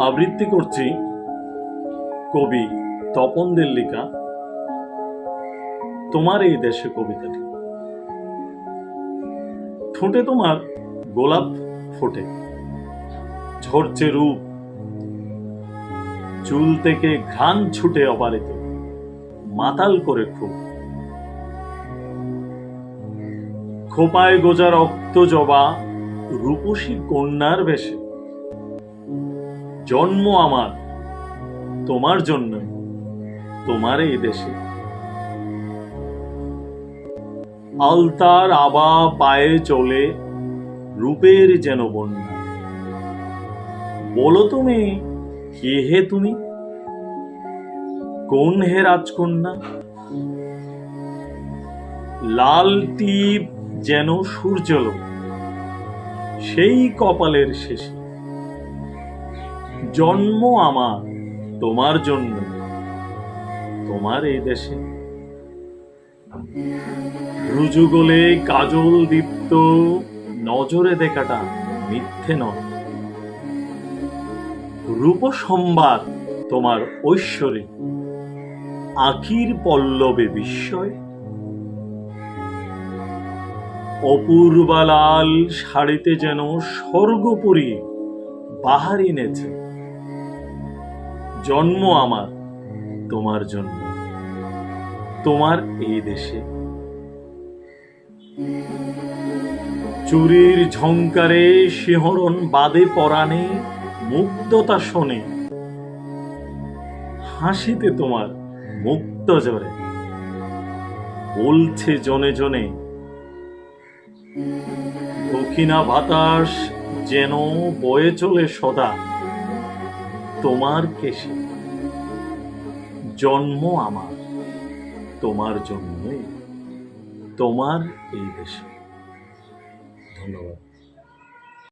আবৃত্তি করছি কবি তপনদের লেখা তোমার এই দেশে কবিতাটি। ঠোঁটে তোমার গোলাপ ফোটে, ঝরছে রূপ, চুল থেকে ঘ্রাণ ছুটে অবারিত, মাতাল করে খুব। খোপায় গোজা রক্ত জবা, রূপসী কন্যার বেশে। জন্ম আমার তোমার জন্য, তোমার এই দেশে। আলতার আবা পায়ে চলে, রূপের যেন বন্যা। বলো তুমি কে হে তুমি, কোন হে রাজকন্যা? লাল টিপ যেন সূর্যলোক, সেই কপালের শেষে। জন্ম আমার তোমার জন্য, তোমার এই দেশে। রুজুগোলে কাজল দীপ্ত, নজরে দেখাটা মিথ্যে নয়। রূপ সম্ভার তোমার ঐশ্বরে, আখির পল্লবে বিস্ময়। অপূর্বা লাল শাড়িতে যেন স্বর্গপুরী বাহার এনেছে। জন্ম আমার তোমার জন্য, তোমার এই দেশে। চুরির ঝংকারে শিহরণ বাদে পরাণে, মুগ্ধতা শোনে। হাসিতে তোমার মুক্ত জরে, বলছে জনে জনে। দক্ষিণা বাতাস যেন বয়ে চলে সদা তোমার কেশে। জন্ম আমার তোমার জন্যই, তোমার এই দেশে। ধন্যবাদ।